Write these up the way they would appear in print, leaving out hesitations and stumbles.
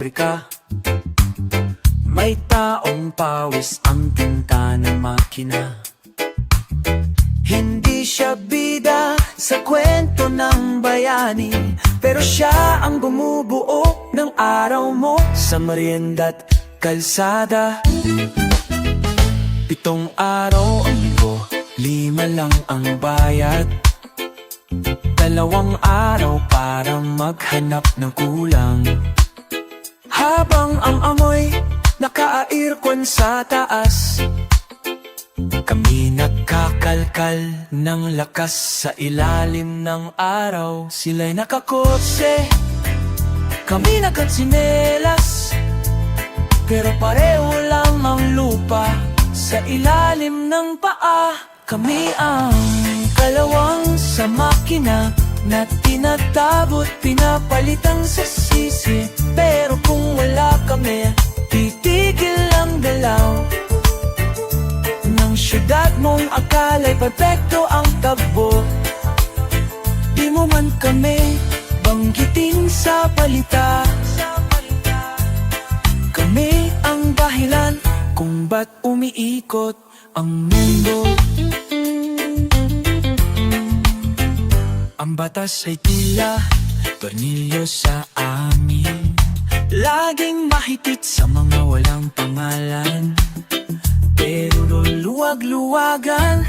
pabrika. May taong pawis ang tinta ng makina. Hindi siya bida sa kwento ng bayani, pero siya ang bumubuo ng araw mo sa merienda't kalsada. 7 araw ang linggo, 5 lang ang bayad. 2 araw para maghanap ng kulang. Habang ang amoy naka-aircon sa taas, kami nagkakalkal ng lakas sa ilalim ng araw. Sila'y nakakotse, kami nakatsinelas, pero pareho lang ang lupa sa ilalim ng paa. Kami ang kalawang sa makina na tinatabot, pinapalitan sa sisi. Pero kung wala kami, titigil ang galaw ng syudad mong akala'y perpekto ang tagbo. Di mo man kami banggitin sa balita. Kami ang dahilan kung ba't umiikot ang mundo. Ang batas ay tila tornilyo sa amin, laging mahigpit sa mga walang pangalan, pero luwag-luwagan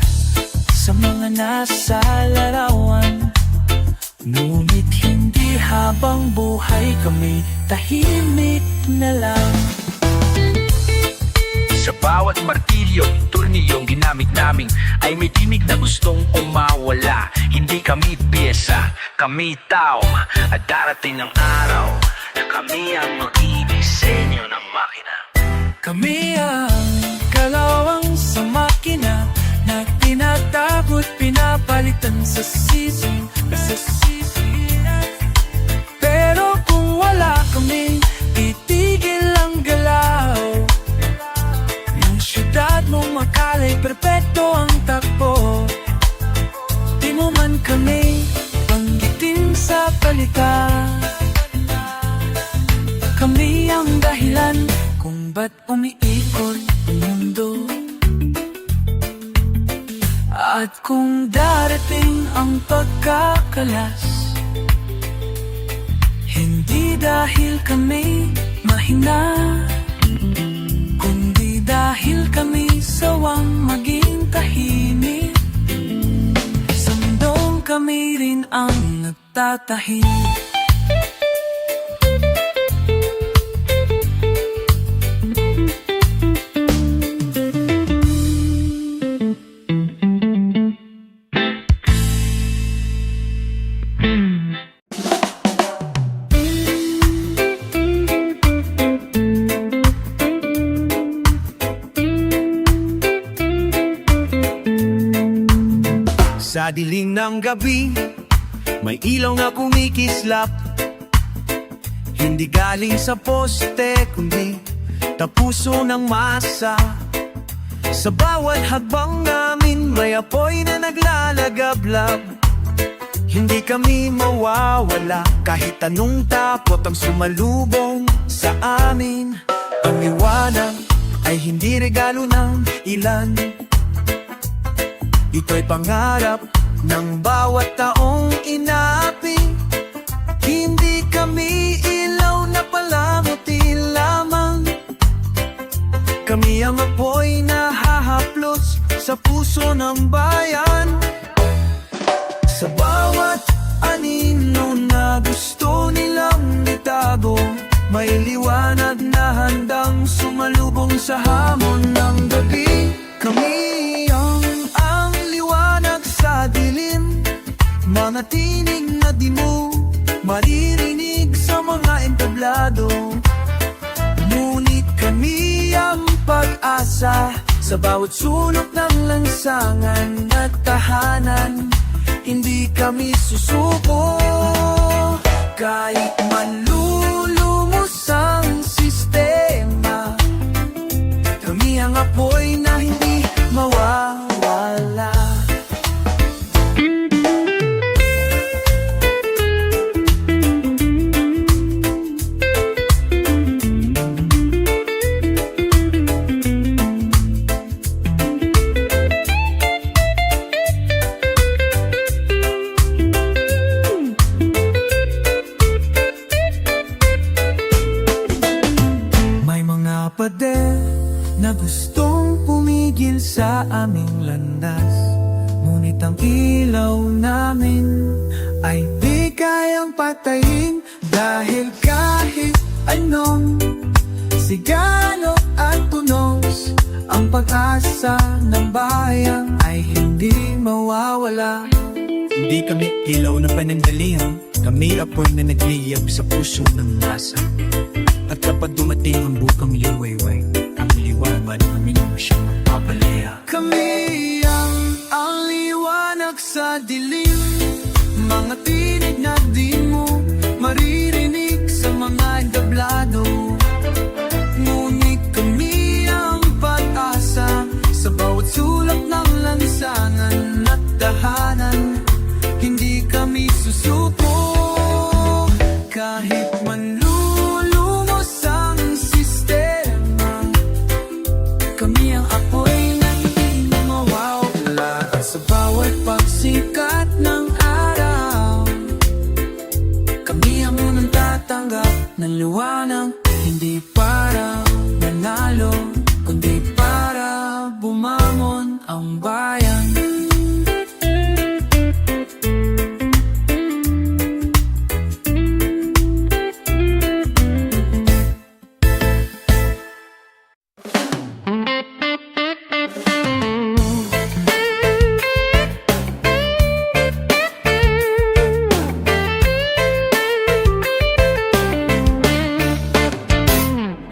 sa mga nasa larawan. Ngunit hindi habang buhay kami tahimik na lang. Sa bawat martilyo, turniyong ginamit namin ay may tinig na gustong umawala. Hindi kami pyesa, kami tao. At darating ang araw na kami ang mag-idisenyo ng makina. Kami ang kalawang sa makina na tinatakot, pinapalitan sa season. Pero kung wala kami, titigil ang galaw ng syudad mong makala'y perpekto ang takbo. Di mo man kami banggitin sa balita. Kami ang dahilan kung ba't umiikot ang mundo. At kung darating ang pagkakalas, hindi dahil kami mahina, kundi dahil kami sawang maging tahimik. Sa mundong kami rin ang nagtatahimik. Sa dilim ng gabi, may ilaw na kumikislap. Hindi galing sa poste, kundi tapuso ng masa. Sa bawat hagbang namin, may apoy na naglalagablab. Hindi kami mawawala, kahit anong takot ang sumalubong sa amin. Ang liwanag ay hindi regalo ng ilan, ito'y pangarap ng bawat taong inapi. Hindi kami ilaw na palamuti lamang, kami ang apoy na hahaplos sa puso ng bayan. Sa bawat anino na gusto nilang itago, may liwanag na handang sumalubong sa hamon ng gabi. Kami ang liwanag sa dilim, mga tinig na di mo maririnig sa mga entablado. Ngunit kami ang pag-asa sa bawat sulok ng lansangan at tahanan. Hindi kami susuko kahit malulumos ang sistema. Kami ang apoy na hindi mawawala. na gustong pumigil sa aming landas. Ngunit ang ilaw namin ay di kayang patayin, dahil kahit anong sigalo at tunos, ang pag-asa ng bayan ay hindi mawawala. Hindi kami ilaw na panandalian, kami apoy na nagliyab sa puso ng masa. At kapag dumating ang bukang liwayway, ang liwanag namin mo siyang mapapalaya. Kami ang liwanag sa dilim, mga tinig na di mo maririnig sa mga entablado. Ngunit kami ang pag-asa sa bawat sulok ng lansangan at tahanan. Hindi kami susuko kahit manlulumos ang sistema. Kami ang apoy na hindi mawawala. At sa bawat pagsikat ng araw, kami ang unang tatanggap ng liwanag. Hindi para manalo, kundi para bumangon ang bayan.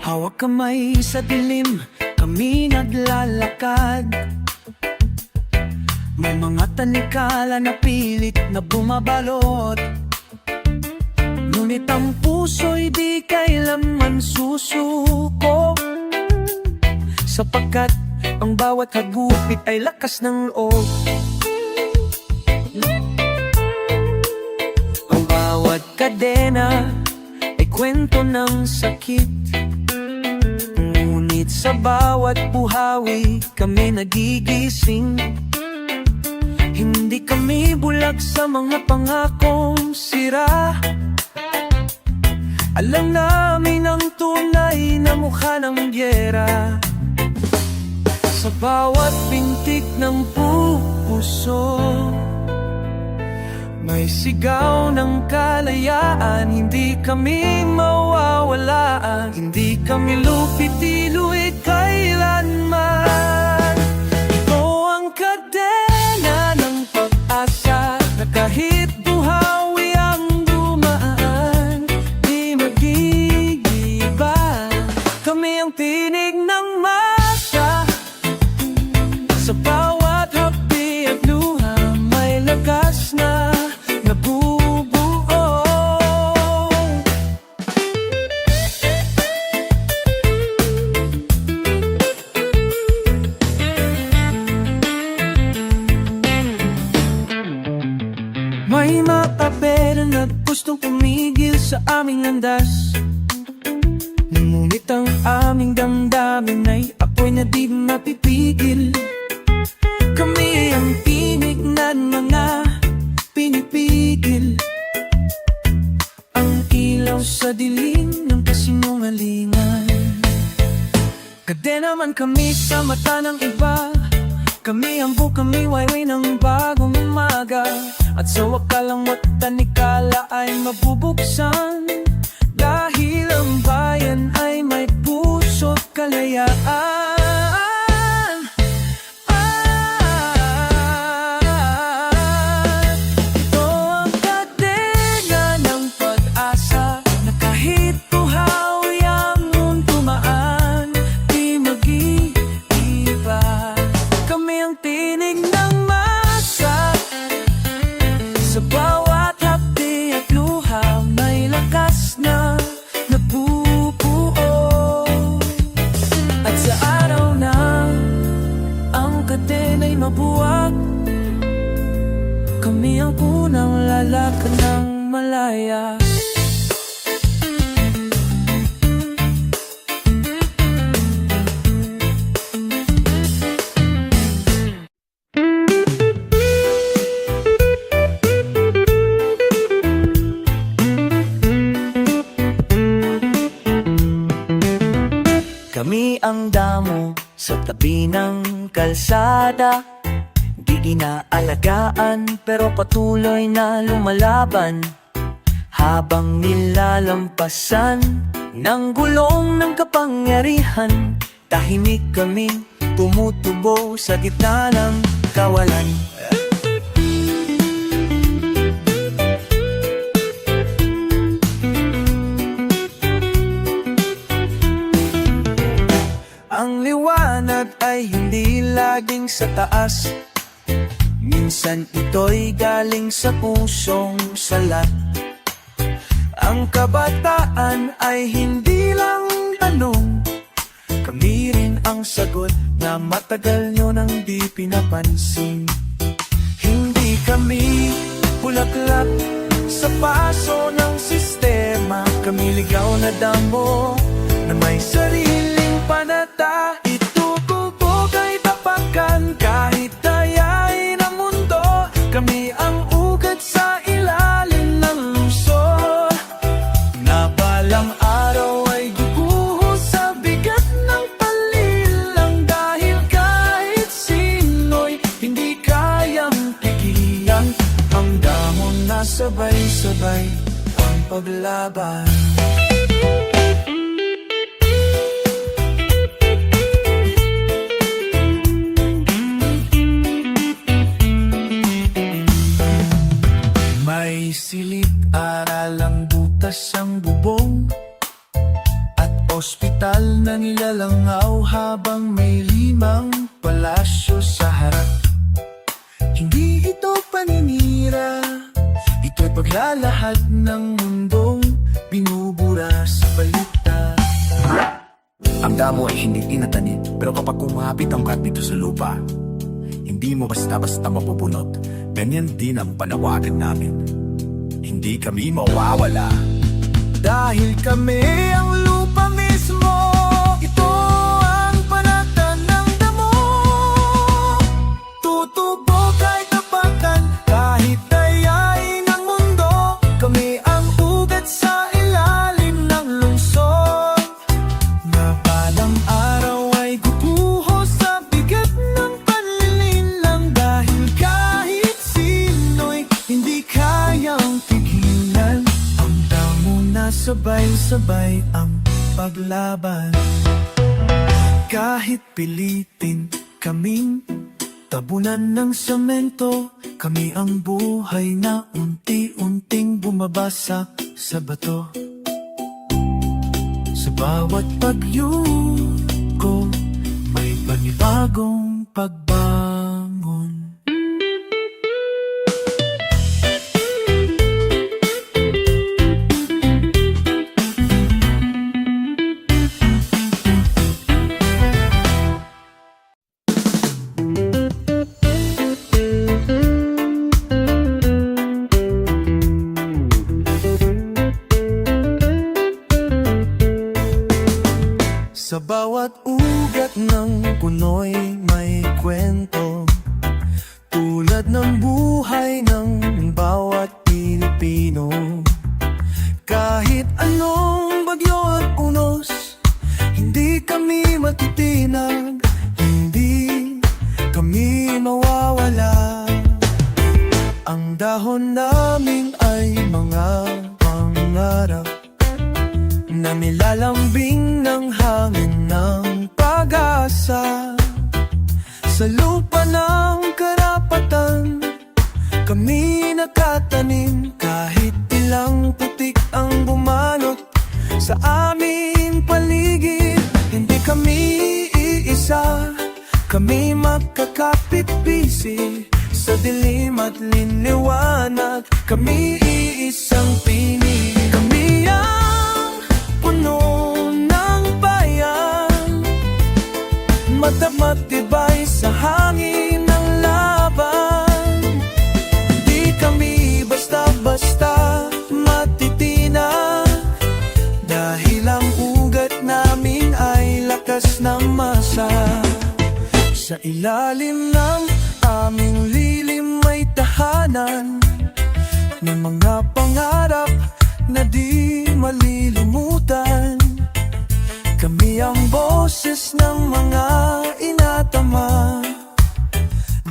Hawak kamay sa dilim, kami naglalakad. May mga tanikala na pilit na bumabalot, ngunit ang puso'y di kailanman susuko, sapagkat ang bawat hagupit ay lakas ng loob. Ang bawat kadena ay kwento ng sakit, ngunit sa bawat buhawi kami nagigising. Hindi kami bulag sa mga pangakong sira. Alam namin ang tunay na mukha ng gyera. Sa bawat pintig ng puso may sigaw ng kalayaan. Hindi kami mawawalaan, hindi kami lupit-iluit kailanman. Ito ang kadena ng pag-asa na kahit buhawi ang dumaan, di magigiba. Kami ang tinig ng masa, sa bawat hapdi at luha may lakas na nabubuo. May makapera na gustong tumigil sa aming landas, ngunit ang aming damdamin ay apoy na di mapipigil. Kami ang tinig na mga pinipigil, ang ilaw sa dilim ng kasinungalingan. Kadena man kami sa mata ng iba, kami ang bukang liwayway ng bagong umaga. At sa wakalang matanikala ay mabubuksan, dahil ang bayan ay may puso't kalayaan. Ito ang kadena ng pag-asa na kahit buhawi ang mundo maan, di mag-iiba. Kami ang tinig ng masa, sa bawat hapdi at luha may lakas na nabubuo. At sa araw na ang kadena'y mabuwag, kami ang unang lalakad ng malaya. Kami ang damo sa tabi ng kalsada, di inaalagaan pero patuloy na lumalaban. Habang nilalampasan ng gulong ng kapangyarihan, tahimik kaming tumutubo sa gitna ng kawalan. Ang liwanag ay hindi laging sa taas, minsan ito'y galing sa pusong salat. Ang kabataan ay hindi lang tanong, kami rin ang sagot na matagal nyo nang di pinapansin. Hindi kami bulaklak sa paso ng sistema, kami ligaw na damo na may sariling panata. Itutubog ay tapakan kahit tayain ang mundo, kami ang ugat sa ilalim ng lungsod. Na balang araw ay guguho sa bigat ng palilang, dahil kahit sino'y hindi kayang pigilan ang damon na sabay-sabay ang paglaban. May silid-aral ang butas ang bubong, at ospital na nilalangaw habang may 5 palasyo sa harap. Hindi ito paninira, ito'y paglalahad ng mundong binubura sa balita. Ang damo ay hindi tinatanim, pero kapag kumapit ang kat dito sa lupa, hindi mo basta-basta mapupunot. Ganyan din ang panawagan namin. Hindi kami mawawala. Dahil kami ang lupa mismo, ito ang panatan ng damo. Tutubo kahit tapakan, kahit dayain ang mundo, kami ang ugat sa ilalim ng lungsod. Na balang araw ay guguho sa bigat ng panlilinlang, dahil kahit sino'y hindi kayang pigilan ang damo na sabay-sabay ang paglaban. Kahit pilitin kaming tabunan ng semento, kami ang buhay na unti-unting bumabasa sa bato. Sa bawat pagyuko, may panibagong pagbangon. Sa bawat ugat ng puno'y may kwento, tulad ng buhay ng bawat Pilipino. Kahit anong bagyo at unos, hindi kami matitinag, hindi kami mawawala. Ang dahon namin ay mga pangarap na nilalambing ng hangin ng pag-asa. Sa lupa ng karapatan, kami nakatanim, kahit ilang putik ang bumanot sa aming paligid. Hindi kami iisa, kami magkakapit-bisig sa dilim at linliwanag. Kami iisang pinig, kami ang puno ng bayan, matibay sa hangin ng laban. Di kami basta-basta matitinag, dahil ang ugat namin ay lakas ng masa. Sa ilalim ng aming lilim may tahanan ng mga pangarap na di malilimutan. Kami ang boses ng mga inatama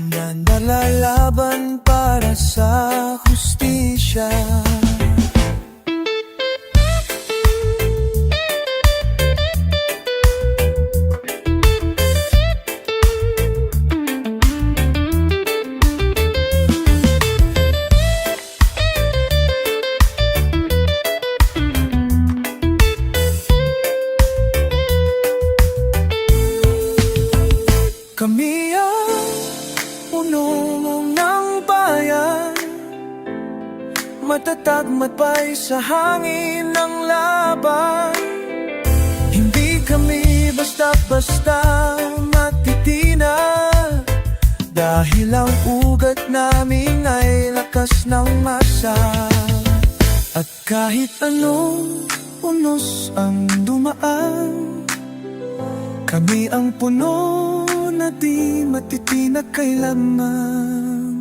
na nalalaban para sa hustisya. Kami ang puno ng bayan, matatag matbay sa hangin ng laban. Hindi kami basta-basta matitinag, dahil ang ugat namin ay lakas ng masa. At kahit anong unos ang dumaan, kami ang puno na di matitinag kailanman.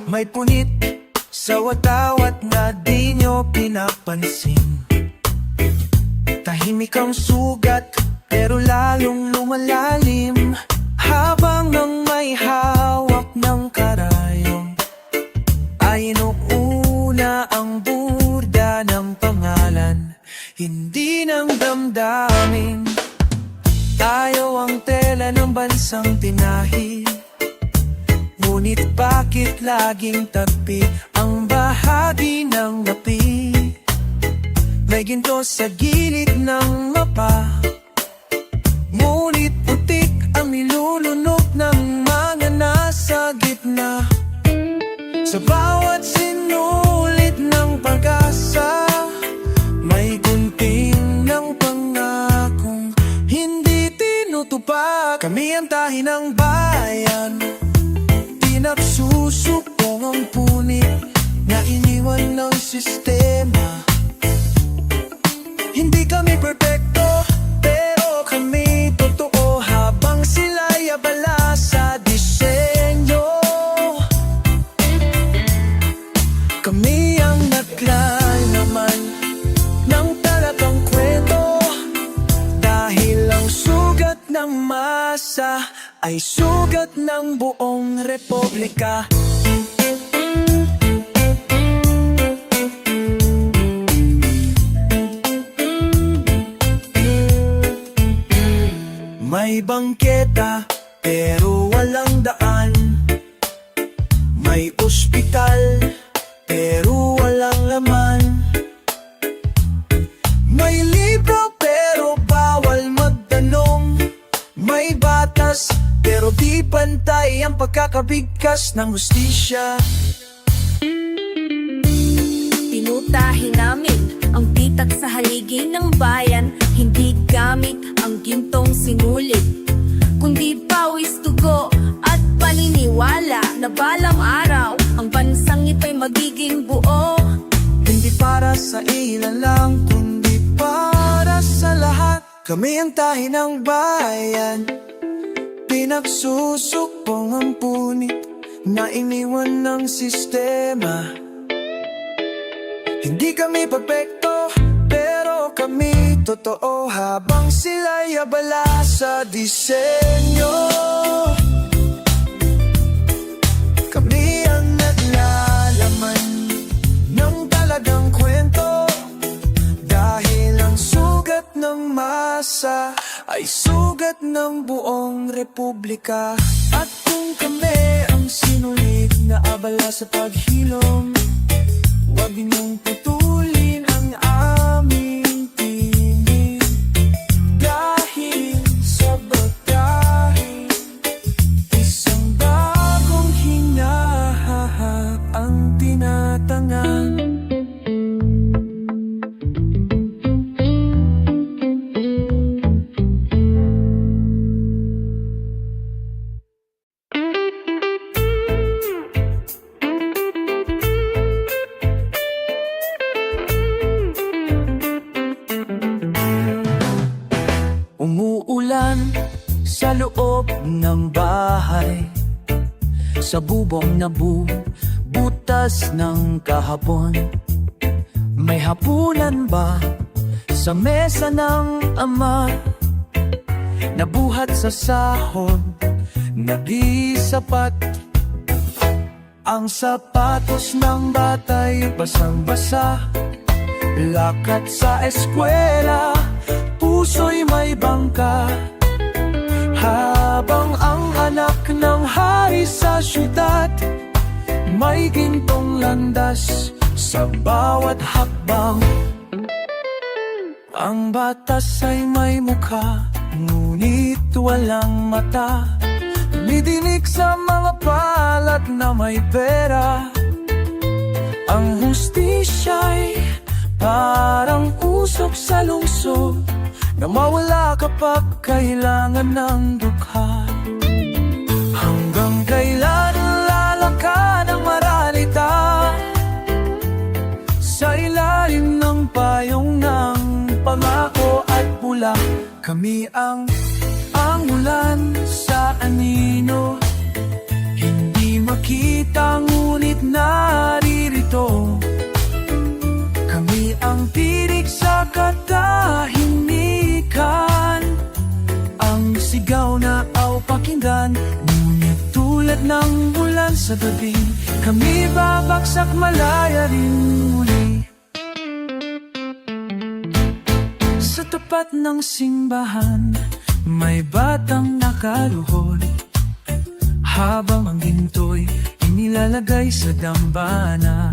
May punit sa watawat na di nyo pinapansin. Tahimik ang sugat pero lalong lumalalim, habang ang may hawak ng karayom ay inuuna ang burda ng pangalan, hindi ng damdamin. Tayo ang tela ng bansang tinahi, ngunit bakit laging tapi ang bahagi ng napi? May ginto sa gilid ng mapa, ngunit putik ang nilulunok ng mga nasa gitna. Sa bawat sinulit ng pag-asa, may gunting ng pangakong hindi tinutupad. Kami ang tahi ng bayan, pinagsusupong ang punit na iniwan ng sistema. Hindi kami perpekto, pero kami totoo, habang sila'y abala sa disenyo. Kami ang naglalaman ng talagang kwento, dahil ang sugat ng masa ay sugat ng buong republika. May bangketa pero walang daan, may ospital pero walang laman, may libro pero bawal magtanong, may batas pero di pantay ang pagkakabigkas ng hustisya. Pinutahin namin ang pitak sa haligi ng bayan, hindi gamit ang gintong sinulit, kundi pawis, dugo at paniniwala na balang araw ang bansang ito'y magiging buo. Hindi para sa ilan lang, kundi para sa lahat. Kami ang tahi ng bayan, pinagsusupong ang punit na iniwan ng sistema. Hindi kami perfecto, pero kami totoo, habang sila'y abala sa disenyo. Kami ang naglalaman ng talagang kwento, dahil ang sugat ng masa ay sugat ng buong republika. At kung kami ang sinulit na abala sa paghilom, huwag ninyong putulin ang aming tinig, dahil sa batahin isang bagong hina. loob ng bahay, sa bubong na butas ng kahapon. May hapunan ba sa mesa ng ama, nabuhat sa sahod na di sapat? Ang sapatos ng batay basang-basa, lakad sa eskwela, puso'y may bangka. Habang ang anak ng hari sa syudad, may gintong landas sa bawat hakbang. Ang batas ay may mukha, ngunit walang mata. Tumidinig sa mga palat na may pera. Ang hustisya'y parang usok sa lungsod, na mawala kapag kailangan ng dukha. Hanggang kailan lalakan ang moralita sa ilalim ng payong ng pangako at pula? Kami ang ulan sa anino, hindi makita ngunit naririto. Kami ang tirik sa katahimikan, ang sigaw na aw pakinggan, ngunit tulad ng ulan sa gabi, kami babagsak malaya rin muli. Sa tapat ng simbahan, may batang nakaluhod, habang ang ginto'y inilalagay sa dambana.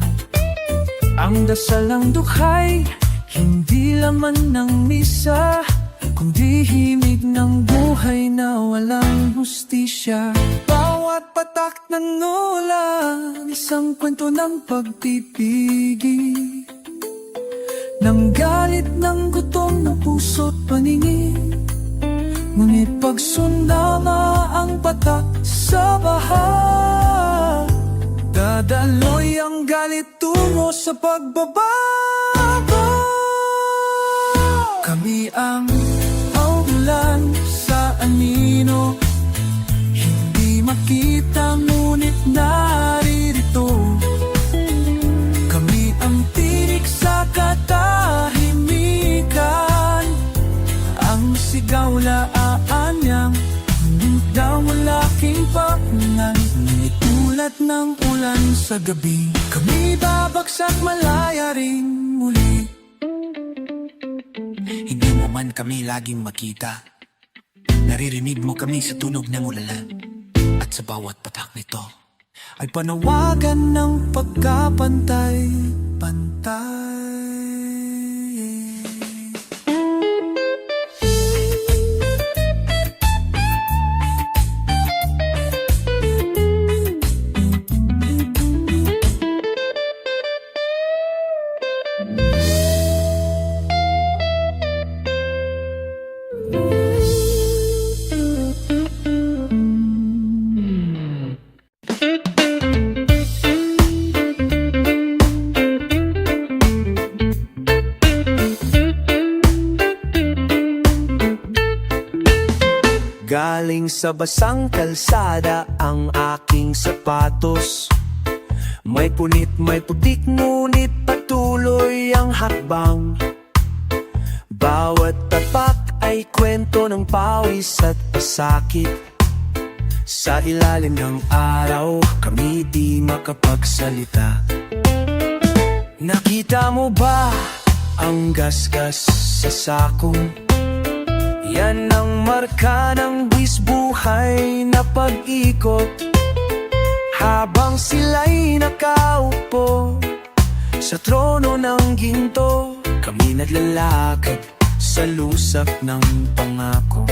Ang dasal ng dukhay, hindi laman ng misa, kundi himig ng buhay na walang hustisya. Bawat patak ng ulan, isang kwento ng pagpipigil, ng galit, ng gutom, ng puso't paningin. Ngunit pag sundama ang patak sa baha, dadaloy ang galit tungo sa pagbababa. Kami ang ulan sa anino, hindi makita ngunit naririto. Kami ang tirik sa katahimikan, ang sigaw laanyang hindi daw malaking paknan. Ngunit tulad ng ulan sa gabi, kami babagsak malaya rin muli. Hindi mo man kami laging makita, naririnig mo kami sa tunog ng ulan. At sa bawat patak nito ay panawagan ng pagkapantay-pantay. Galing sa basang kalsada ang aking sapatos, may punit, may putik, ngunit patuloy ang hakbang. Bawat tapak ay kwento ng pawis at pasakit. Sa ilalim ng araw, kami di makapagsalita. Nakita mo ba ang gasgas sa sakong? Yan ang marka ng buwis buhay na pag-ikot. Habang sila'y nakaupo sa trono ng ginto, kami naglalakad sa lusak ng pangako.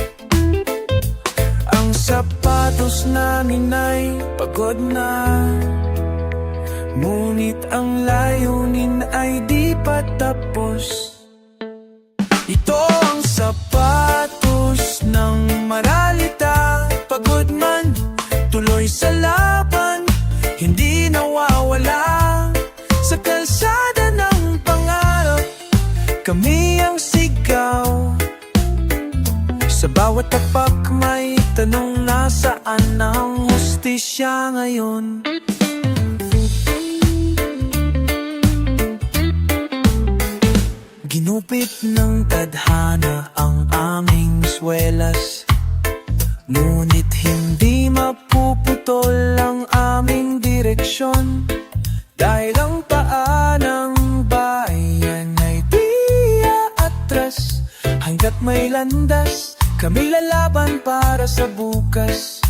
Ang sapatos namin ay pagod na, ngunit ang layunin ay di pa tapos. Ito ang sapatos ng moralita, pagod man, tuloy sa laban, hindi nawawala. Sa kalsada ng pangarap, kami ang sigaw. Sa bawat tapak may tanong, nasaan ang hustisya ngayon? Ginupit ng tadhana ang aming swelas, ngunit hindi mapuputol ang aming direksyon. Dahil ang paa ng bayan ay di aatras, hanggat may landas, kami lalaban para sa bukas.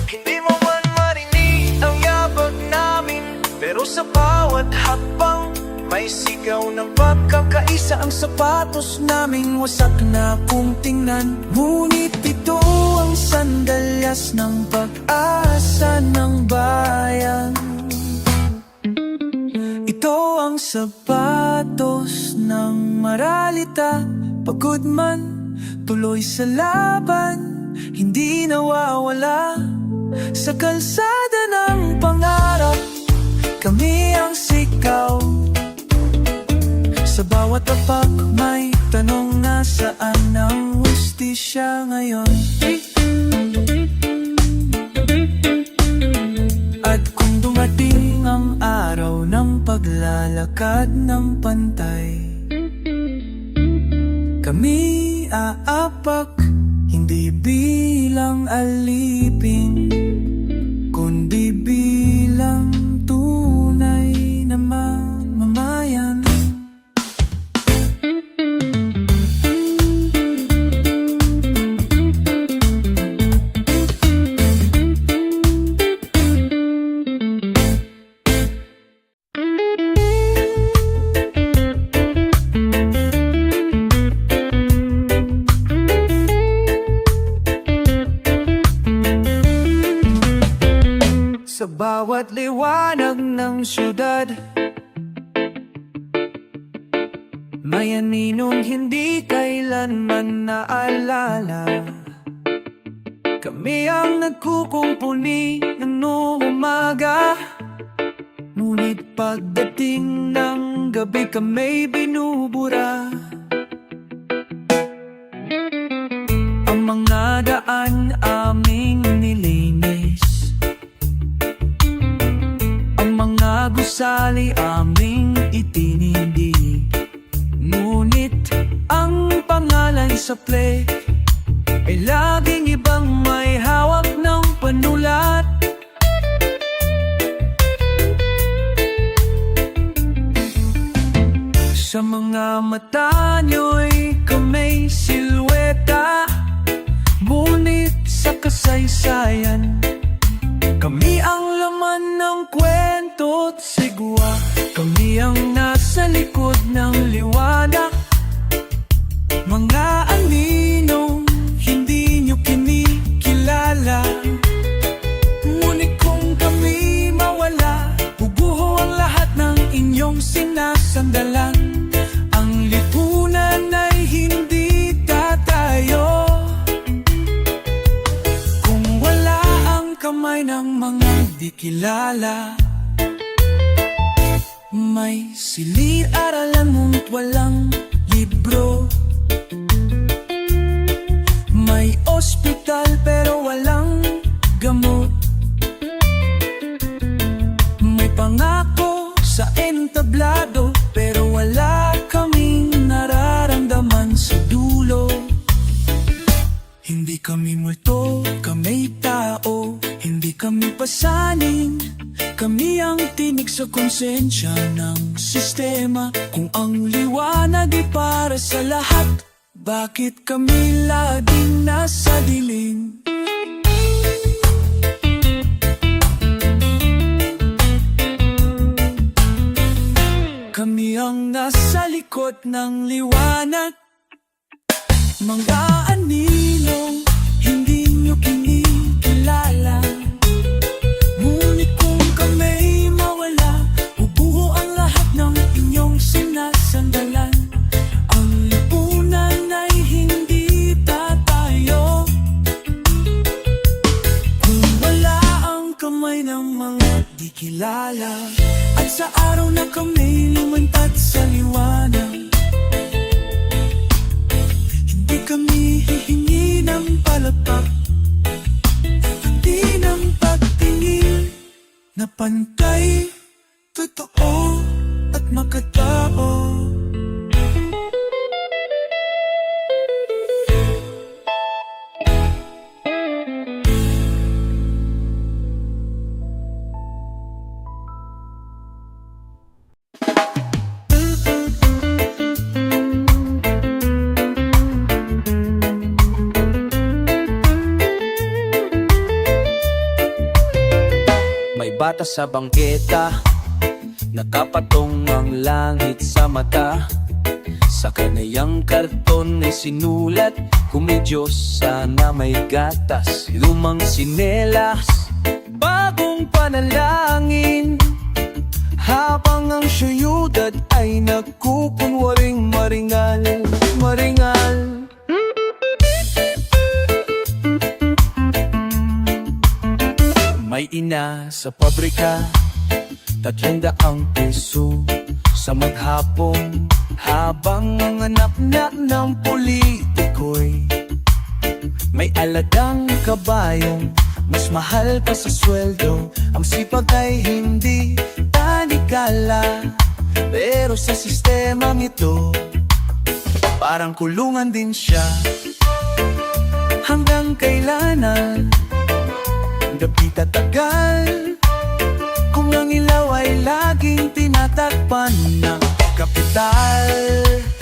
Hindi mo man marinig ang yabag namin, pero sa bawat hakbang may sigaw ng pagkakaisa. Ang sapatos naming wasak na kung tingnan, ngunit ito ang sandalyas ng pag-asa ng bayan. Ito ang sapatos ng maralita, pagod man, tuloy sa laban, hindi nawawala. Sa kalsada ng pangarap, kami ang sigaw. Sa bawat tapak may tanong, nasaan ang hustisya ngayon? At kung dumating ang araw ng paglalakad ng pantay, kami aapak, hindi bilang alipin, kundi bilang tunay na mamamayan. Sa bawat liwanag ng syudad, may aninong hindi kailanman naalala. Kami ang nagkukumpuni ng umaga, ngunit pagdating ng gabi kami binubura. Ang mga daan aming nilinis, mga gusali aming itinindi, ngunit ang pangalan sa plate ay laging ibang may hawak ng panulat. Sa mga mata nyo'y kamay silweta, ngunit sa kasaysayan kami ang laman ng kwento't sigwa. Kami ang nasa likod ng liwanag, mga aninong hindi nyo kinikilala. Ngunit kung kami mawala, bubuho ang lahat ng inyong sinasandalan. Ang lipunan ay hindi tatayo kung wala ang kamay ng mga di kilala. May silid-aralan ngunit walang libro, may ospital pero walang gamot, may pangako sa entablado pero wala kaming nararamdaman sa dulo. Hindi kami multo, kami tao, hindi kami pasanin, kami ang tinig sa konsensya ng sistema. Kung ang liwanag ay para sa lahat, bakit kami laging nasa dilim? Kami ang nasa likod ng liwanag, mga aninong hindi nyo kinikilala. Ngunit kung kami mawala, bubuho ang lahat ng inyong sinasandalan. Ang lipunan ay hindi tatayo kung wala ang kamay ng mga di kilala. At sa araw na kami lumantad sa liwanag, hindi kami hihingi ng palakpak, na pantay, totoo at makatao. May bata sa bangketa, nakapatong ang langit sa mata. Sa kanayang karton ay sinulat, kung may Diyos sana may gatas. Lumang sinelas, bagong panalangin, habang ang syudad ay nagkukunwaring maringal, maringal. May ina sa pabrika, 300 peso sa maghapon, habang ang anak na ng politiko'y may alagang kabayong mas mahal pa sa sweldo. Ang sipag ay hindi tanikala, pero sa sistemang ito parang kulungan din siya. Hanggang kailanan gabi tatagal, kung ang ilaw ay laging tinatakpan ng kapital.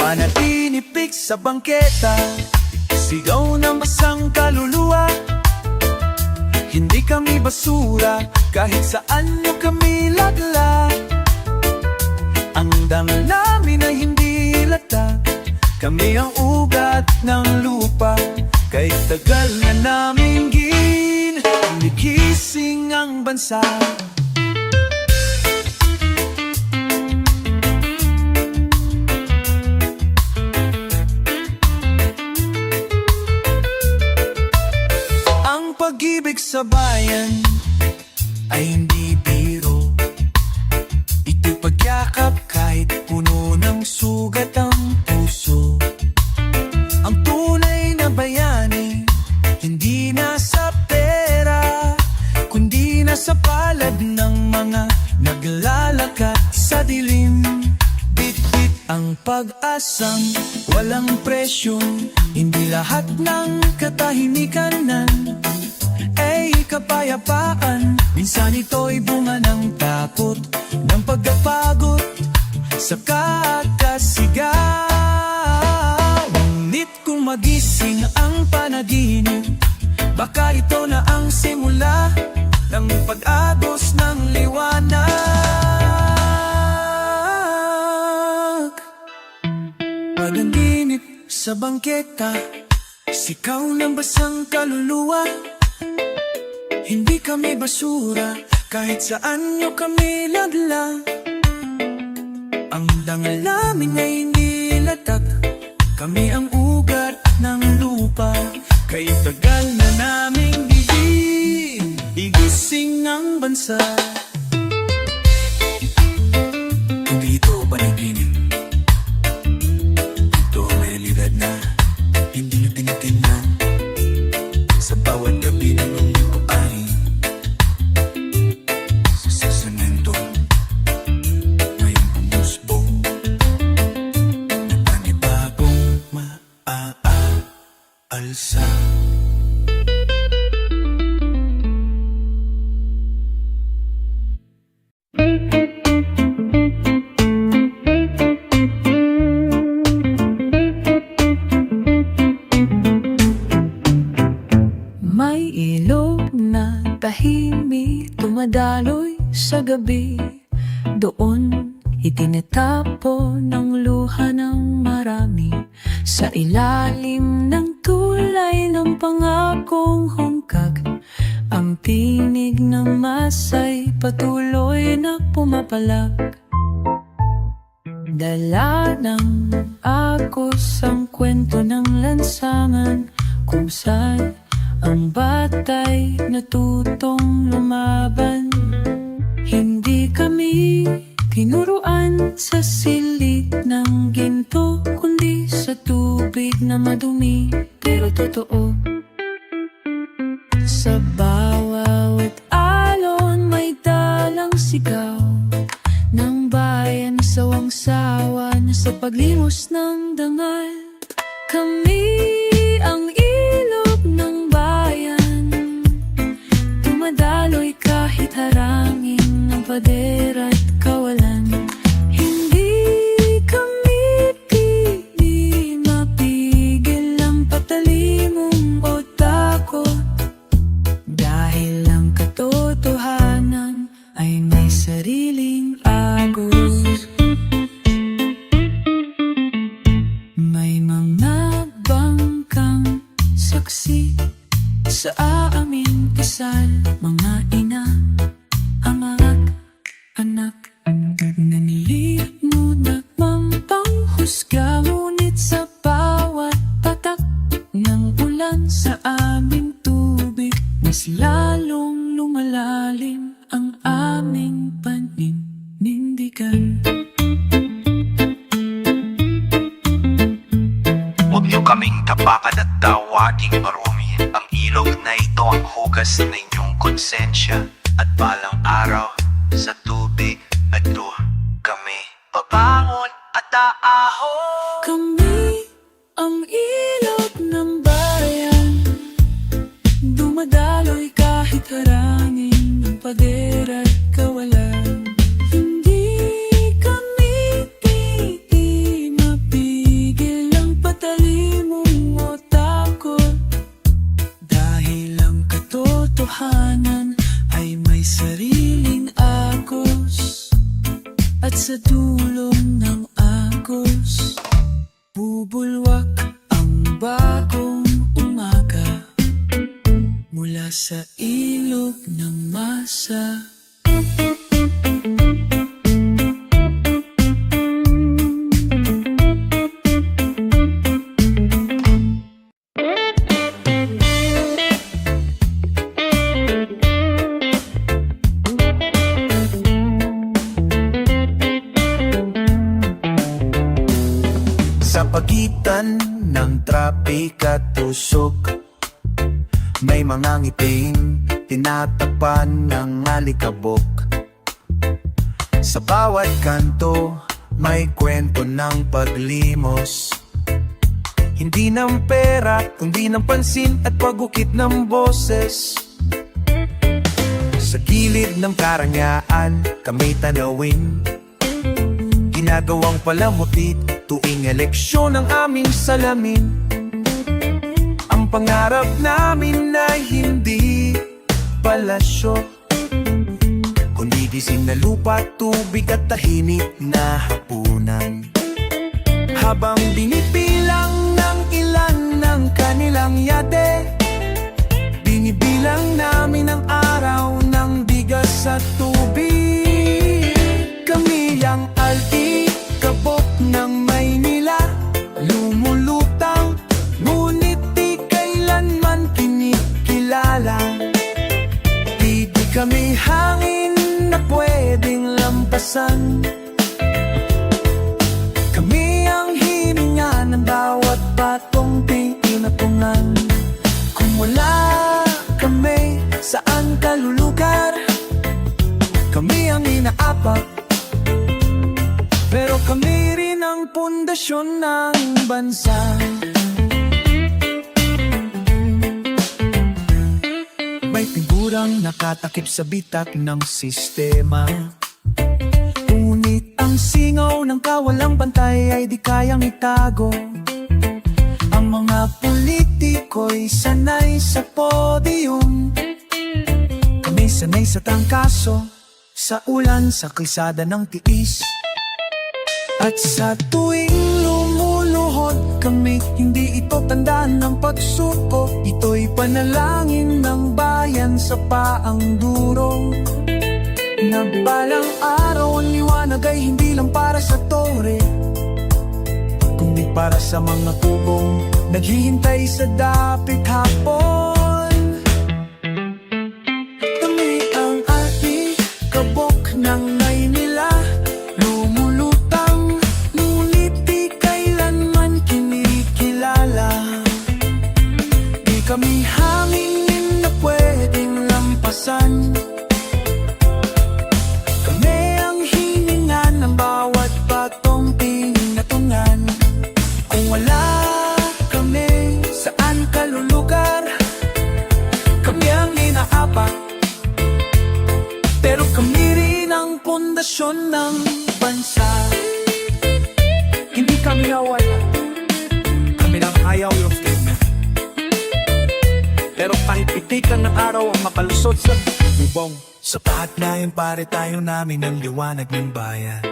Panatinipik sa bangketa, sigaw ng basang kaluluwa. Hindi kami basura, kahit saan nyo kami lagla. Ang dangal namin ay hindi latag, kami ang ugat ng lupa. Kahit tagal na namin gigising ang bansa. Ang pag-ibig sa bayan ay hindi biro. Ito'y pagyakap kahit puno ng sugat ang puso. Ang tunay na bayani hindi nasa pera, kundi nasa palad ng mga naglalakad sa dilim. Bit-bit ang pag-asang walang presyo, hindi lahat ng katahimikan ay kapayapaan. Minsan ito'y bunga ng takot, ng pagkapagod sa kakasigaw. Ngunit kung magising ang panaginip, baka ito na ang simula ng pag-agos ng liwanag. Panaginip sa bangketa, sikaw ng basang kaluluwa. Hindi kami basura, kahit saan nyo kami lagla. Ang dangal namin ay hindi latag, kami ang ugat ng lupa. Kay tagal na naming gigising ang bansa. Hindi ito panaginip, ito may realidad na hindi nyo tinitingnan. Sa bawat gabi ng inyong pari, sa semento may umusbong na panibagong maaalsa. May ilog na tahimik tumadaloy sa gabi. Doon itinatapon ng luha ng marami, sa ilalim ng tulay ng pangakong hungkag. Ang tinig ng masay patuloy na pumapalag. Dala ng agos ang kwento ng lansangan, kung saan ang batay natutong lumaban. Hindi kami tinuruan sa silid ng ginto, kundi sa tubig na madumi pero totoo. Sa bawat alon may daloy sigaw ng bayan, sawang-sawa na sa paglimos ng dangal. Kami ang ilog ng bayan, dumadaloy kahit harangin ng pader at kawalan. Hindi kami pili mapigil ang patalimong o takot, dahil ang katotohanan ay may sariling agos. May mga bangkang saksi sa aming kasal, mga ina, anak, anak. Naniliit mo na mampanghusga, ngunit sa bawat patak ng ulan sa aming tubig, mas lalong lumalalim ang aming paninindigan. Huwag niyo kaming tapakan at tawaging marumi. Ang ilog na ito ang hugas ng inyong konsensya. At balang araw sa tubig na ito kami babangon at aahon. Kami ang ilog ng bayan, dumadaloy kahit harangin ng pader at kawalan. Hindi kami pili mapigil ang patalimong o takot, dahil ang katotohanan ay may sariling agos. At sa dulo ng agos, bubulwak ang bagong umaga mula sa ilog ng masa. Sa pagitan ng trapik at tusok, may mga ngiping tinatapan ng alikabok. Sa bawat kanto, may kwento ng paglimos. Hindi ng pera, kundi ng pansin at pagukit ng boses. Sa gilid ng karangyaan, kami tanawin, ginagawang palamutit tuwing eleksyon ng aming salamin. Ang pangarap namin ay hindi palasyo, kundi gising na lupa, tubig at tahimik na hapunan. Habang binibilang ng ilan ng kanilang yate, binibilang namin ang araw ng bigas at tubig. Kami ang alikabok ng Maynila, lumulutang, ngunit di kailanman kinikilala. Di kami hangin na pwedeng lampasan. Kami ang hininga ng bawat batong tinapungan. Kung wala kami, saan ka lulugar? Kami ang inaapak, pero kami rin ang pundasyon ng bansa. May figurang nakatakip sa bitak ng sistema, ngunit ang singaw ng kawalang bantay ay di kayang itago. Ang mga politiko'y sanay sa podium, kami sanay sa tangkaso, sa ulan, sa kalsada ng tiis. At sa tuwing lumuluhod kami, hindi ito tandaan ng pagsuko, ito'y panalangin ng bayan sa paang duro. Na balang araw ang liwanag ay hindi lang para sa tore, kundi para sa mga tubong naghihintay sa dapit hapon. Kami ang alikabok ng Maynila, lumulutang, ngunit di kailanman kinikilala. Di kami hangin na pwedeng lampasan. ang pundasyon ng bansa. Hindi kami nawala. Kami nang ayaw yung statement. Pero kahit pitikan ng araw ang mapalusot sa bubong, Sapat na yung pare tayo namin ang liwanag ng bayan.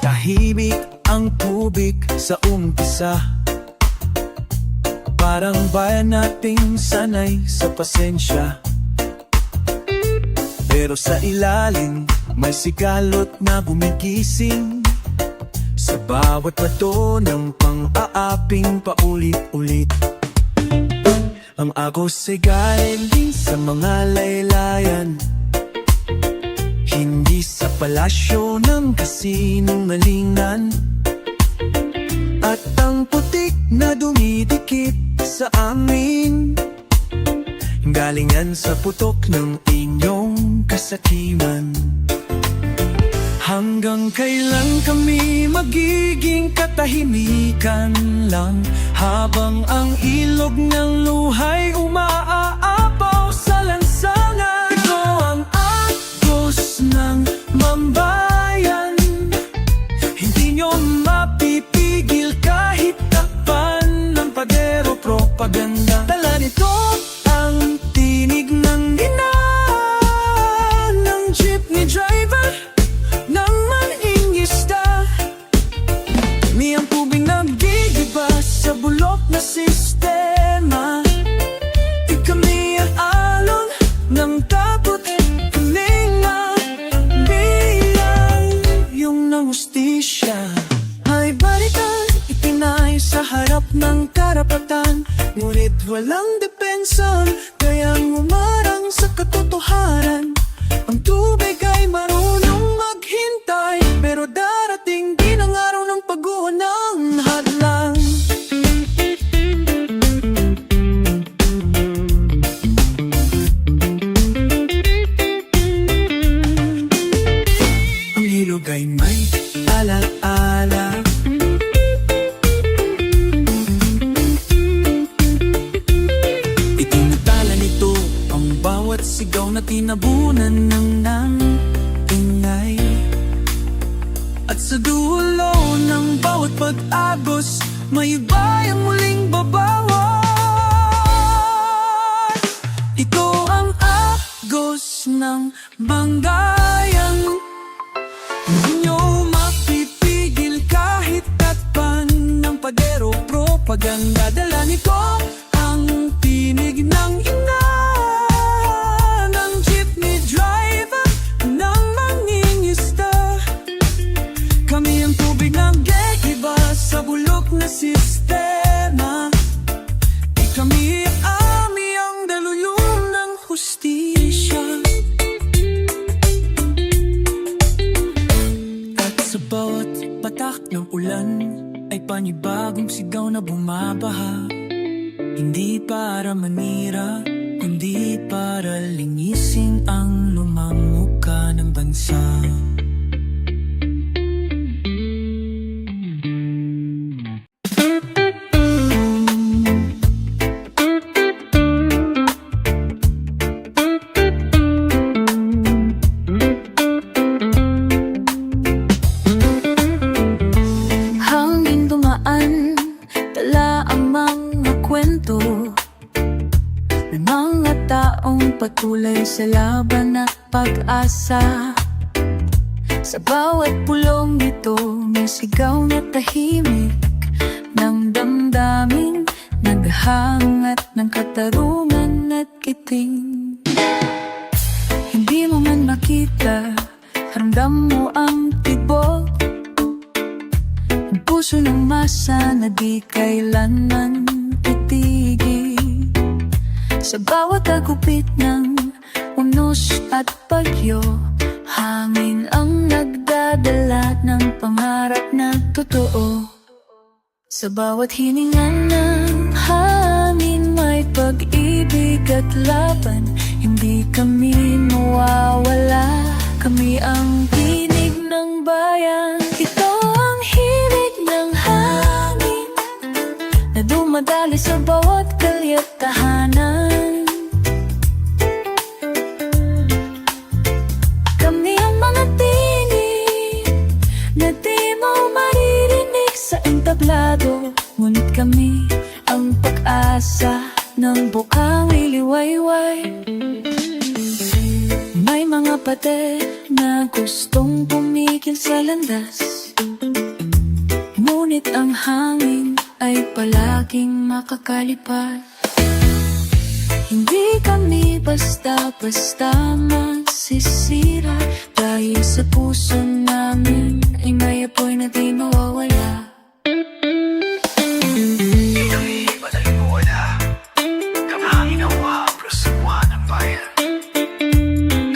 Tahimik ang tubig sa umpisa, parang bayan nating sanay sa pasensya. Pero sa ilalim may sigalot na gumigising, sa bawat bato ng pang-aaping paulit-ulit. Ang agos ay galing sa mga laylayan, hindi sa palasyo ng kasinungalingan. At ang putik na dumidikit sa amin, galing yan sa putok ng inyong kasakiman. Hanggang kailan kami magiging katahimikan lang, habang ang ilog ng luhay umaaapaw sa lansangan? Ito ang agos ng mambayan, hindi nyo mapipigil kahit takpan ng padero propaganda. Dala nito ang tinig ng ina ng jeepney driver, ng maningista. Kami ang tubig nagdidiba sa bulok na sistema. Di kami ang alon ng takot, kami nga bilang yung ng hustisya. Ay balikan, ipinay sa harap ng karapatan, ngunit walang depensa, kayang umarang sa katotohanan. Ang tubig ay marunong maghintay, pero darating din ang araw ng pag-uwan ng hadlang. Ang ilog ay may alaala, itinatala nito ang bawat sigaw na tinabunan ng ingay. At sa dulo ng bawat pag-agos, may bayang muling babawan. Ito ang agos ng banggayan, hindi nyo mapipigil kahit takpan ng padero propaganda. Dala nito ang tinig ng ina ng jeepney driver, ng mangingista. Kami ang tubig ng iba sa bulok na sistema. Di kami ang daluyong ng hustisya. At sa bawat patak ng ulan ay panibagong sigaw na bumabaha, hindi para manira, kundi para linisin ang lumang muka ng bansa. Hangin dumaan, dala ang mga kwento, may mga taong patuloy sa laban at pag-asa. Sa bawat pulong nito, may sigaw na tahimik ng damdamin, naghahangat ng katarungan at kiting. Hindi mo man makita, ramdam mo ang tibok, ang puso ng masa na di kailanman titigil. Sa bawat agupit ng unos at bagyo, hangin ang nagdadala ng pangarap na totoo. Sa bawat hininga ng hangin may pag-ibig at laban, Hindi kami mawawala, kami ang tinig ng bayan. Ito ang himig ng hangin na dumadali sa bawat kalye at tahanan. Kami ang mga tinig na di mo maririnig sa entablado, ngunit kami ang pag-asa ng bukang liliwayway. May mga pader na gustong pumigil sa landas, ngunit ang hangin ay palaging makakalipad. Hindi kami basta-basta magsisira, dahil sa puso namin ay may apoy na di mawawala. Hindi kami madaling mawala. Kami ang ginawa para sa buwan ng bayan.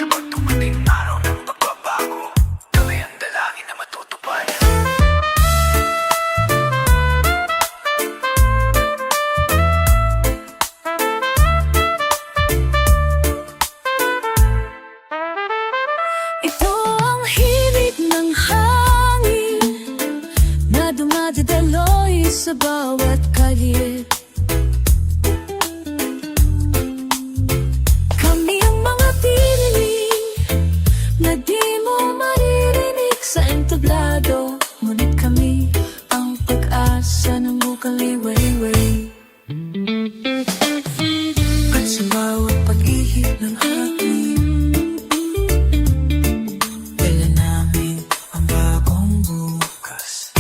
Kapag dumating araw ng pagbabago, kami ang dalangin na matutupad. Ito ang himig ng hangin na dumadaloy sa bawat kalye. Kami ang mga tinig na di mo maririnig sa entablado, ngunit kami ang pag-asa ng bukang liwayway. At sa bawat pag-ihip ng hangin, dala namin ang bagong bukas.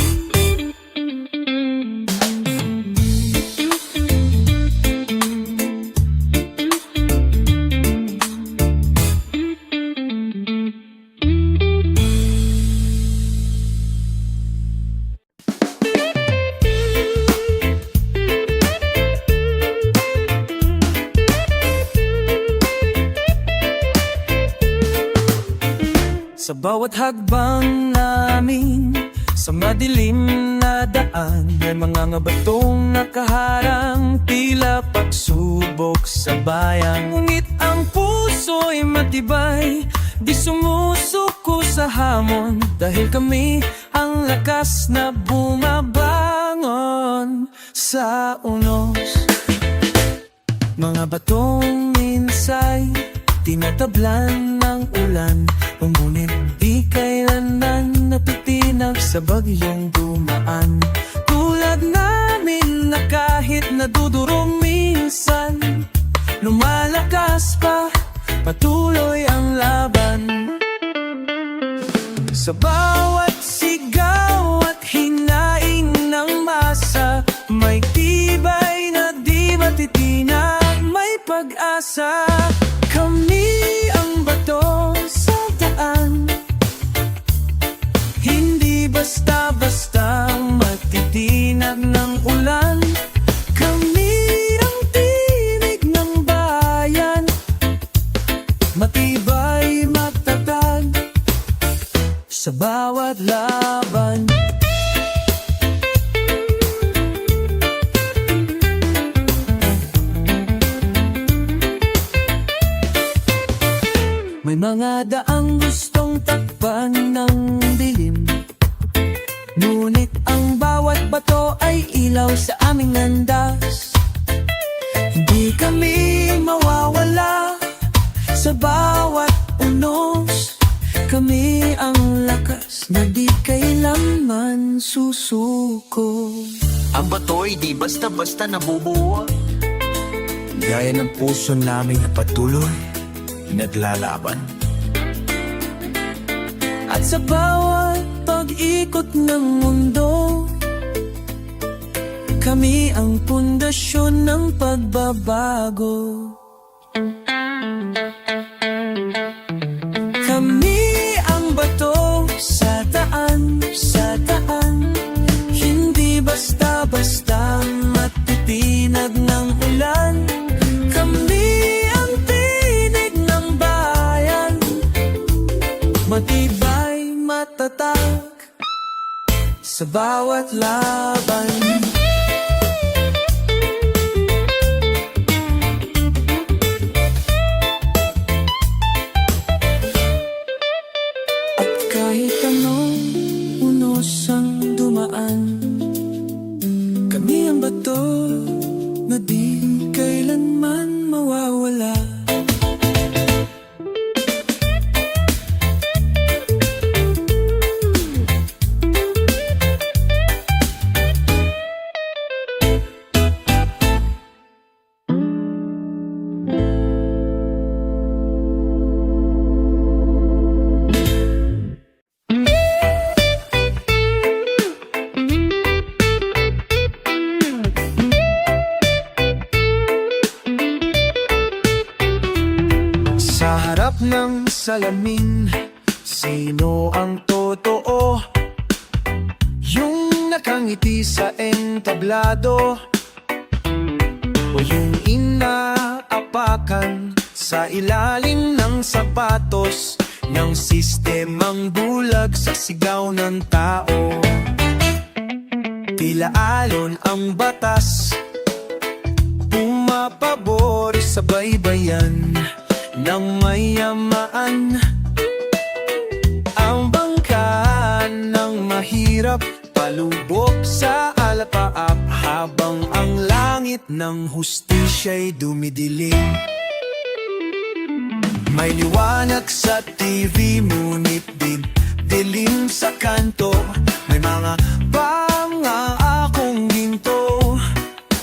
Sa bawat hagbang namin, sa madilim na daan, may mga batong nakaharang, tila pagsubok sa bayan. Ngunit ang puso'y matibay, di sumusuko sa hamon, dahil kami ang lakas na bumabangon sa unos. Mga batong minsay, tinatablan ng ulan, ngunit di kailanman napitinag sa bagyong dumaan. Tulad namin na kahit nadudurong minsan, lumalakas pa, patuloy ang laban. Sa bawat sigaw at hinaing ng masa, may tibay na di matitinag, may pag-asa. Kami ang bato sa daan, hindi basta-basta matitinag ng ulan. Kami ang tinig ng bayan, matibay, matatag sa bawat laban. May mga daang gustong takpan ng dilim, ngunit ang bawat bato ay ilaw sa aming landas. Hindi kami mawawala sa bawat unos, kami ang lakas na di kailanman susuko. Ang bato'y di basta-basta nabubuo. Gaya ng puso namin na patuloy naglalaban. At sa bawat pag-ikot ng mundo, kami ang pundasyon ng pagbabago. Kami ang bato sa daan, hindi basta-basta matitinag ng ulan. Kami ang tinig ng bayan, matibay, matatag sa bawat laban. ng salamin. Sino ang totoo? Yung nakangiti sa entablado o yung inaapakan sa ilalim ng sapatos ng sistemang bulag sa sigaw ng tao? Tila alon ang batas, pumapabor sa baybayan ng mayamaan. Ang bangka ng mahirap palubog sa alapaap, habang ang langit ng hustisya'y dumidilim. May liwanag sa TV, ngunit dilim sa kanto. May mga pangakong ginto,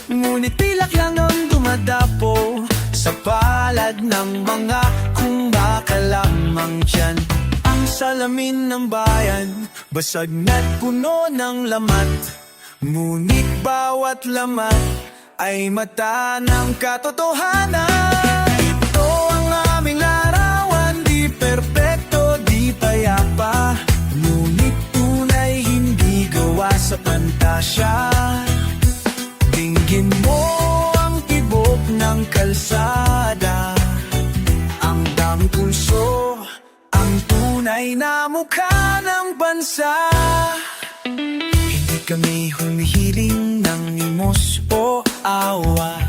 ngunit pilak lang ang dumadapo sa palad ng mga kumakalamang tiyan. Ang salamin ng bayan, basag na't puno ng lamat, ngunit bawat lamat ay mata ng katotohanan. Ito ang aming larawan, di perpekto, di payapa, ngunit tunay, hindi gawa sa pantasya. Dinggin mo ang tibok ng kalsada, ang daming pulso, ang tunay na mukha ng bansa. Hindi kami humihiling ng limos o awa,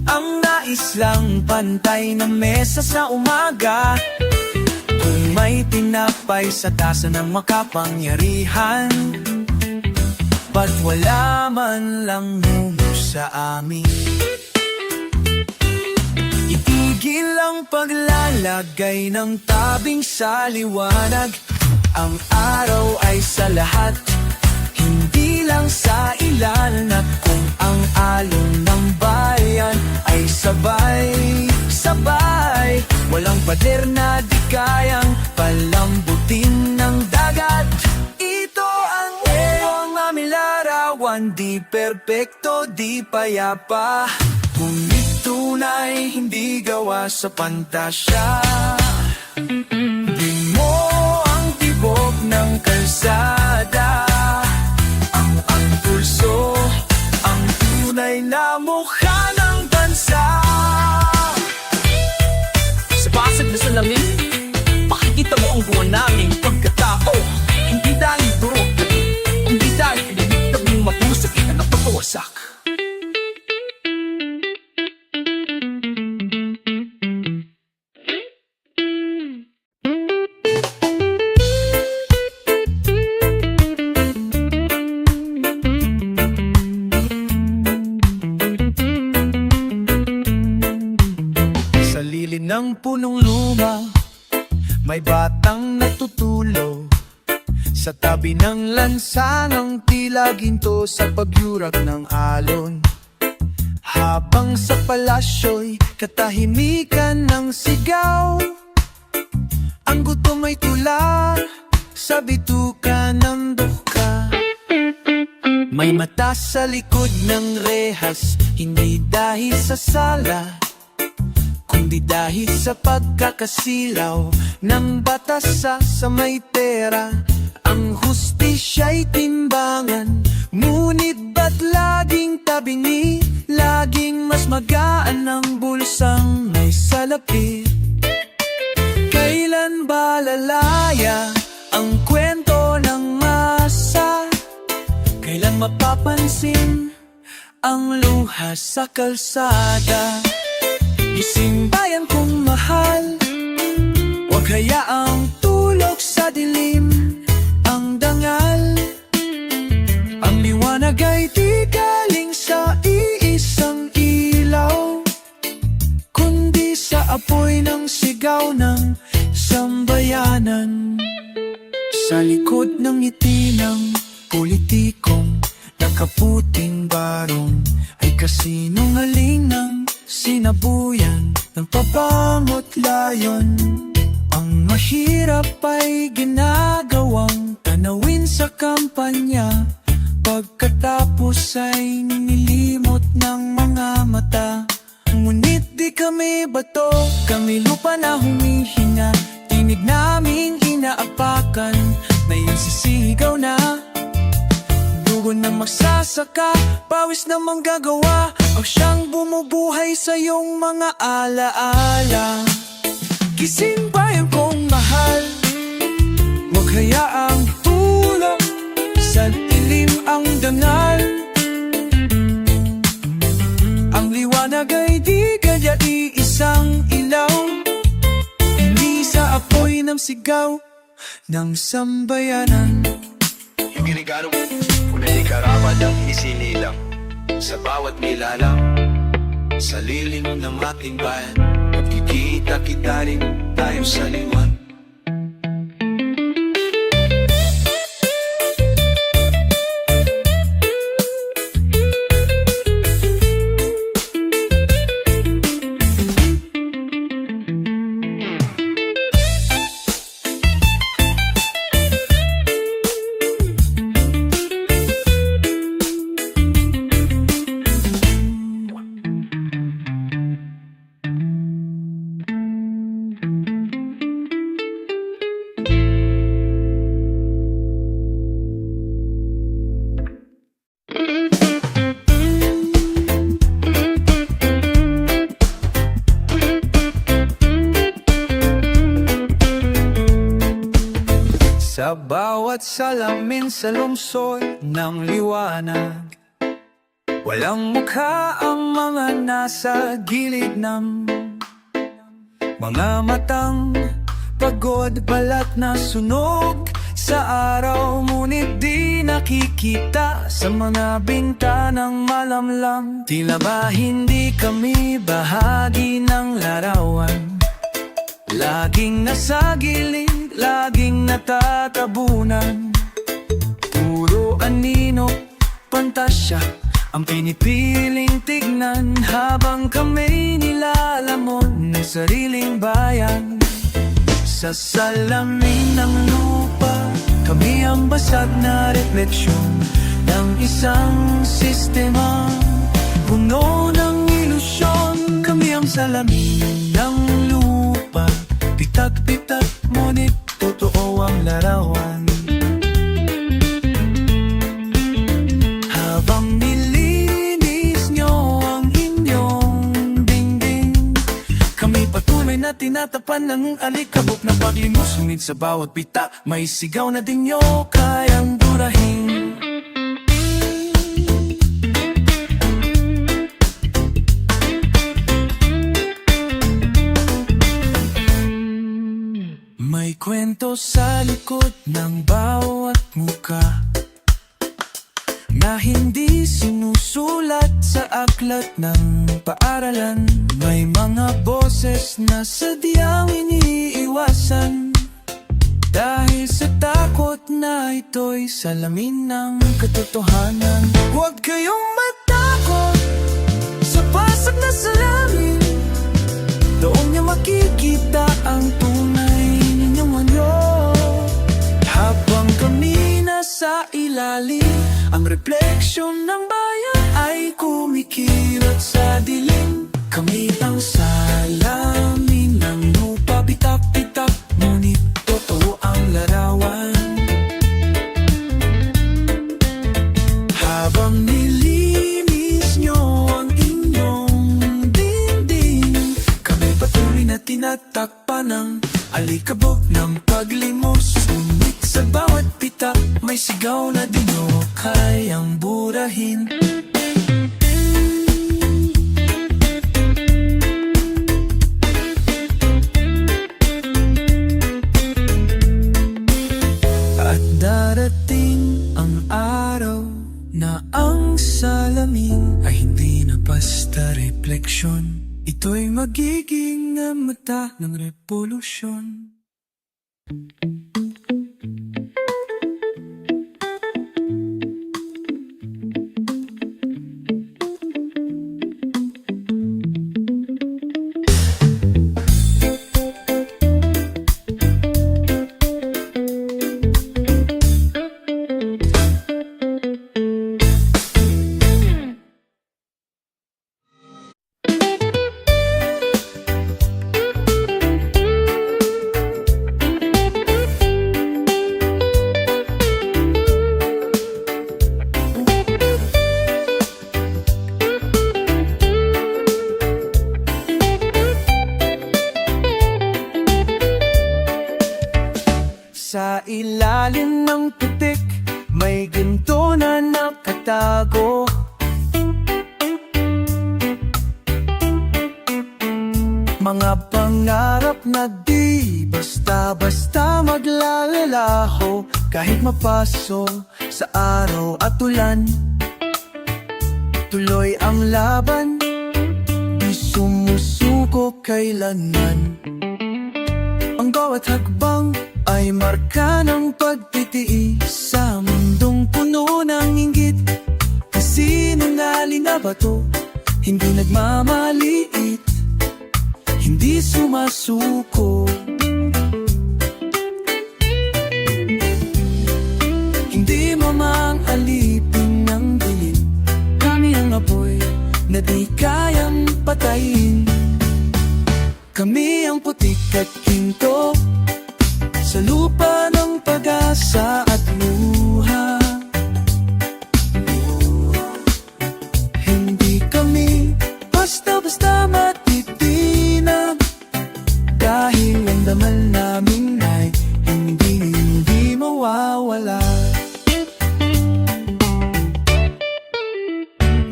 ang nais lang pantay na mesa sa umaga. Kung may tinapay sa tasa ng makapangyarihan, ba't wala man lang mungo sa amin? Itigil ang paglalagay ng tabing sa liwanag. Ang araw ay sa lahat, hindi lang sa ilan. At kung ang alon ng bayan ay sabay-sabay, walang pader na di kayang palambutin ng dagat. Ito ang aming larawan, di perpekto, di payapa, ngunit tunay, hindi gawa sa pantasya. Di mo ang tibok ng kalsada, ang pulso, ang tunay na mukha ng bansa. Sa basag na salamin, makikita mo ang buwan naming pagkatao. Hindi dahil durog, hindi dahil pinilit ng mapusok na napapawasak. Sa lili ng punong luma, may batang natutulog sa tabi ng lansangang tila ginto sa pagyurag ng alon. Habang sa palasyo'y katahimikan ng sigaw, ang gutom ay tula sa bituka ng duka. May mata sa likod ng rehas, hindi dahil sa sala, kundi dahil sa pagkakasilaw ng batas sa may pera. Ang hustisya'y timbangan, ngunit ba't laging tabingi? Laging mas magaan ang bulsang may salapi. Kailan ba lalaya ang kwento ng masa? Kailan mapapansin ang luha sa kalsada? Isang bayan kong mahal, huwag hayaang tulog sa dilim ang dangal. Ang liwanag ay di galing sa iisang ilaw, kundi sa apoy ng sigaw ng sambayanan. Sa likod ng ngiti ng politikong nakaputing barong ay kasinungaling ng sinabuyan ng pabangot layon. Ang mahirap ay ginagawang tanawin sa kampanya, pagkatapos ay nilimot ng mga mata. Ngunit di Hindi kami bato, kami lupa na humihinga. Tinig naming inaapakan, naisisigaw na. Dugo ng magsasaka, pawis na manggagawa, ang siyang bumubuhay sa iyong mga alaala. Gising bayan kong mahal, huwag hayaang tulak sa dilim ang dangal. Ang liwanag ay di kaya iisang ilaw, hindi sa apoy ng sigaw ng sambayanan. Yung regalo mo, unay karapat ang isinilang sa bawat nilalang. Sa lilim ng ating bayan, magkikita-kita rin tayo sa liwan. Sa bawat salamin sa lungsod ng liwanag, walang mukha ang mga nasa gilid ng mga matang pagod, balat na sunog sa araw, ngunit di nakikita sa mga bintanang malamlam. Tila ba hindi kami bahagi ng larawan? Laging nasa gilid, laging natatabunan. Puro anino, pantasya ang pinipiling tignan, habang kami nilalamon ng sariling bayan. Sa salamin ng lupa, kami ang basag na refleksyon ng isang sistema puno ng ilusyon. Kami ang salamin ng lupa, pitak-pitak, ngunit totoo ang larawan. Habang nilinis nyo ang inyong dingding, kami patuloy na tinatapan ng alikabok na paglimos. Ngunit sa bawat pita, may sigaw na di nyo kayang burahin. May kwento sa likod ng bawat muka na hindi sinusulat sa aklat ng paaralan. May mga boses na sadyang iniiwasan dahil sa takot na ito'y salamin ng katotohanan. Huwag kayong matakot sa basag na salamin, doon niya makikita ang tunay ninyong anyo. Habang kami nasa ilalim, ang refleksyon ng bayan ay kumikilat sa dilim. Kami ang salamin ng lupa, pitak-pitak, ngunit totoo ang larawan. Habang nilinis nyo ang inyong dingding, kami patuloy na tinatakpan ng alikabok ng paglimos. Ngunit sa bawat pitak, may sigaw na di nyo kayang burahin. At darating ang araw na ang salamin ay hindi na basta refleksyon. Ito'y magiging mata ng revolusyon. Sa ilalim ng putik, may ginto na nakatago. Mga pangarap na di basta-basta maglalalaho. Kahit mapaso sa araw at ulan, tuloy ang laban, di sumusuko kailanman. Ang bawat hakbang ay marka ng pagtitiis sa mundong puno ng inggit. Kasinungaling na bato, hindi nagmamaliit, hindi sumasuko. Hindi mamang alipin ng dilim, kami ang apoy na di kayang patayin. Kami ang putik at ginto, sa lupa ng pag-asa at luha. Hindi kami basta-basta matitinag, dahil ang damal namin ay hindi mawawala.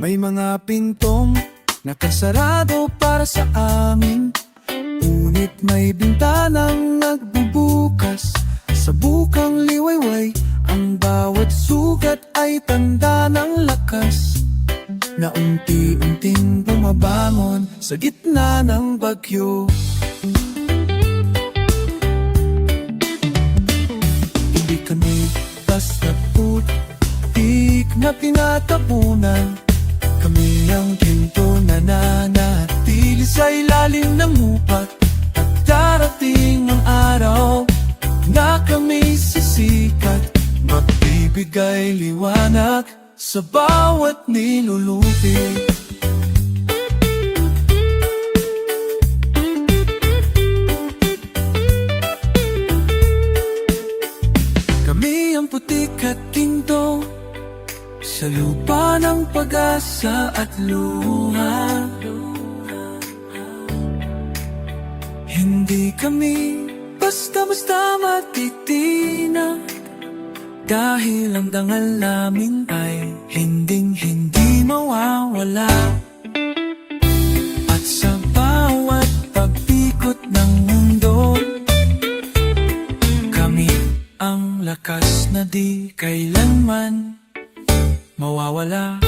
May mga pintong nakasarado para sa amin, ngunit may bintanang nagbubukas sa bukang liwayway. Ang bawat sugat ay tanda ng lakas na unti-unting bumabangon sa gitna ng bagyo. Hindi kami basta putik na tinatapunan, kami ang ginto na nanatili sa ilalim ng lupa. At darating ang araw na kami sisikat, magbibigay liwanag sa bawat nilulupi. Kami ang putik at ginto, sa lupa ng pag-asa at luha. Hindi kami basta-basta matitinag, dahil ang dangal namin ay hindi mawawala. At sa bawat pag-ikot ng mundo, kami ang lakas na di kailanman mawawala.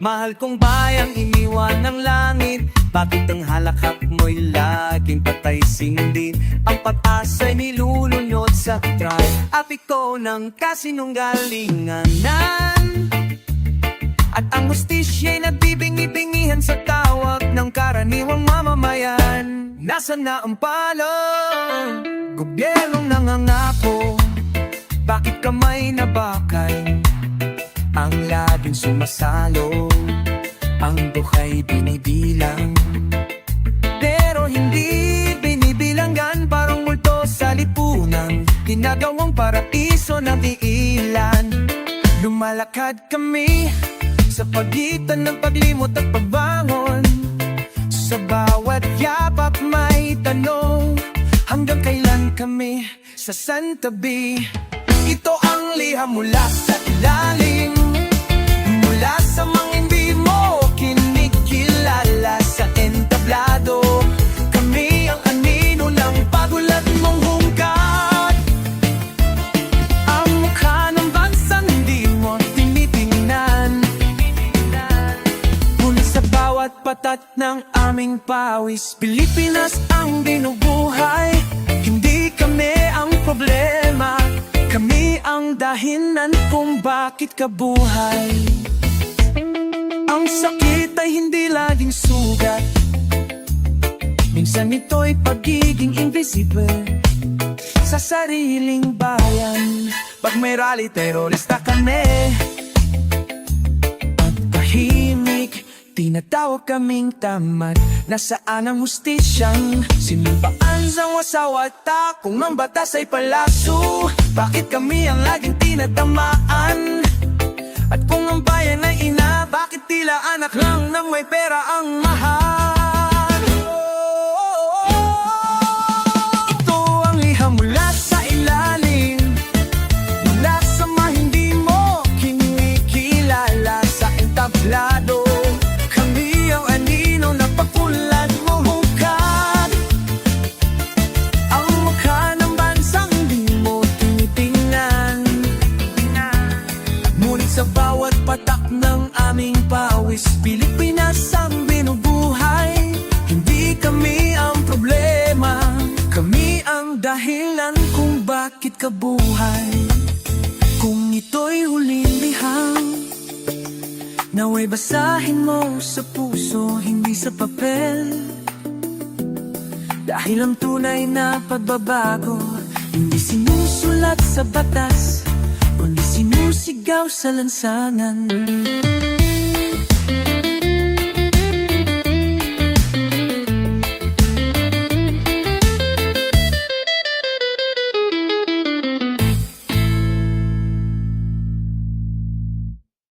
Mahal kong bayang iniwan ng langit, bakit ang halakhak mo'y laging patay sindin? Ang pag-asa'y nilulunyot sa try, api ko ng kasinunggalinganan. At ang hustisya'y nagbibingi-bingihan sa tawag ng karaniwang mamamayan. Nasaan na ang palong gobyernong nangangako? Bakit kamay na bakay ang laging sumasalo? Ang buhay binibilang, pero hindi binibilangan. Parang multo sa lipunan, ginagawang paraiso ng iilan. Lumalakad kami sa pagitan ng paglimot at pagbangon. Sa bawat yapak may tanong, hanggang kailan kami sasantabi? Ito ang liham mula sa ilalim, mula sa mga hindi mo kinikilala. Sa entablado, kami ang anino ng pagulat mong hungkat. Ang mukha ng bansa hindi mo tinitingnan, mula sa bawat patat ng aming pawis. Pilipinas ang binubuhay, hindi kami ang problema. Kami ang dahilan kung bakit kabuhay. Ang sakit ay hindi laging sugat, minsan ito'y pagiging invisible sa sariling bayan. Pag may rally, terorista kami, at tahimik Tinatawag kaming tamad. Nasaan ang hustisyang sinumpaan sa wasawata? Kung ang batas ay palaso, bakit kami ang laging tinatamaan? At kung ang bayan ay ina, bakit tila anak lang ng may pera ang mahal? Ito ang liha mula sa ilalim, mula sa mga hindi mo kinikilala sa entablado. Kami ang anino na pagpulad mo hukad, ang mukha ng bansang di mo tinitingnan. Ngunit sa bawat patak ng aming pawis, Pilipinas ang binubuhay. Hindi kami ang problema, kami ang dahilan kung bakit ka buhay. Kung ito'y huling liham, naway basahin mo sa puso, hindi sa papel. Dahil ang tunay na pagbabago, hindi sinusulat sa batas, kundi sinusigaw sa lansangan.